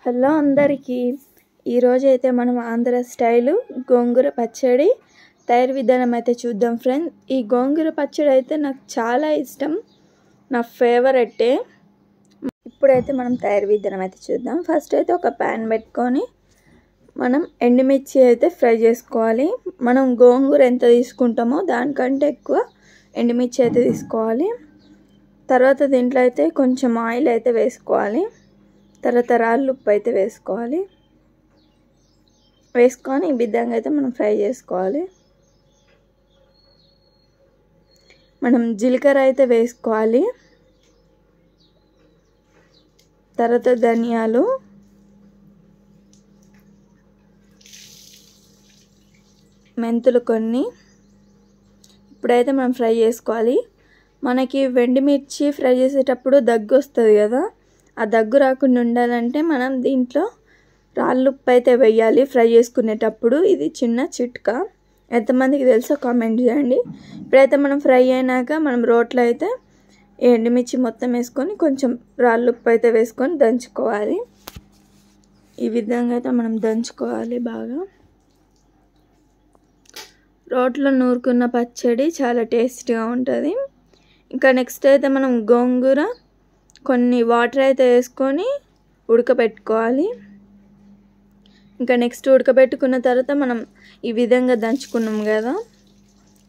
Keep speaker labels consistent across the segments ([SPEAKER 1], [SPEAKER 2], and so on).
[SPEAKER 1] Hello అందరికీ ఈరోజు అయితే మనం ఆంధ్ర స్టైలు గోంగూర పచ్చడి తయారు విధానం అయితే చూద్దాం ఫ్రెండ్స్. ఈ గోంగూర పచ్చడి అయితే నాకు చాలా ఇష్టం, నా ఫేవరెట్. ఇప్పుడైతే మనం తయారు విధానం అయితే చూద్దాం. ఫస్ట్ అయితే ఒక ప్యాన్ పెట్టుకొని మనం ఎండుమిర్చి అయితే ఫ్రై చేసుకోవాలి. మనం గోంగూర ఎంత తీసుకుంటామో దానికంటే ఎక్కువ ఎండుమిర్చి అయితే తీసుకోవాలి. తర్వాత దీంట్లో అయితే కొంచెం ఆయిల్ అయితే వేసుకోవాలి. తర్వాత రాళ్ళు ఉప్పు అయితే వేసుకొని ఈ విధంగా అయితే మనం ఫ్రై చేసుకోవాలి. మనం జీలకర్ర అయితే వేసుకోవాలి. తర్వాత ధనియాలు, మెంతులు కొన్ని ఇప్పుడైతే మనం ఫ్రై చేసుకోవాలి. మనకి వెండిమిర్చి ఫ్రై చేసేటప్పుడు దగ్గు వస్తుంది కదా, ఆ దగ్గు రాకుండా ఉండాలంటే మనం దీంట్లో రాళ్ళుప్పు అయితే వేయాలి ఫ్రై చేసుకునేటప్పుడు. ఇది చిన్న చిట్కా, ఎంతమందికి తెలుసో కామెంట్ చేయండి. ఇప్పుడైతే మనం ఫ్రై అయినాక మనం రోట్లో అయితే ఎండుమిర్చి మొత్తం వేసుకొని కొంచెం రాళ్ళుప్పు అయితే వేసుకొని దంచుకోవాలి. ఈ విధంగా అయితే మనం దంచుకోవాలి బాగా. రోట్లో నూరుకున్న పచ్చడి చాలా టేస్టీగా ఉంటుంది. ఇంకా నెక్స్ట్ అయితే మనం గోంగూర కొన్ని వాటర్ అయితే వేసుకొని ఉడకబెట్టుకోవాలి. ఇంకా నెక్స్ట్ ఉడకబెట్టుకున్న తర్వాత మనం ఈ విధంగా దంచుకున్నాం కదా,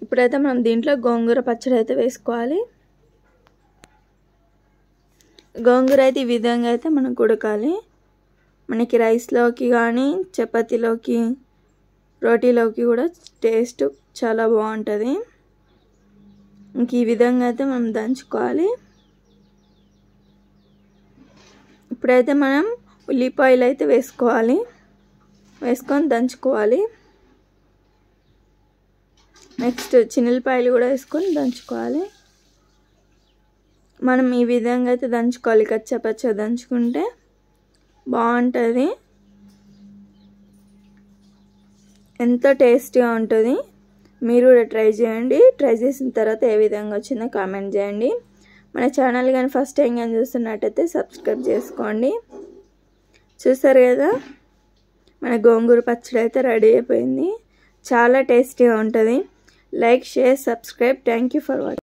[SPEAKER 1] ఇప్పుడైతే మనం దీంట్లో గోంగూర పచ్చడి అయితే వేసుకోవాలి. గోంగూర అయితే ఈ విధంగా అయితే మనకు ఉడకాలి. మనకి రైస్లోకి కానీ చపాతీలోకి రోటీలోకి కూడా టేస్ట్ చాలా బాగుంటుంది. ఇంక ఈ విధంగా అయితే మనం దంచుకోవాలి. ఇప్పుడైతే మనం ఉల్లిపాయలు అయితే వేసుకొని దంచుకోవాలి. నెక్స్ట్ చిన్నులపాయలు కూడా వేసుకొని దంచుకోవాలి. మనం ఈ విధంగా అయితే దంచుకోవాలి. కచ్చపచ్చ దంచుకుంటే బాగుంటుంది, ఎంతో టేస్టీగా ఉంటుంది. మీరు కూడా ట్రై చేయండి. ట్రై చేసిన తర్వాత ఏ విధంగా వచ్చిందో కామెంట్ చేయండి. మన ఛానల్ కానీ ఫస్ట్ టైం కానీ చూస్తున్నట్టయితే సబ్స్క్రైబ్ చేసుకోండి. చూసారు కదా, మన గోంగూర పచ్చడి అయితే రెడీ అయిపోయింది. చాలా టేస్టీగా ఉంటుంది. Like, share, subscribe. Thank you for watching.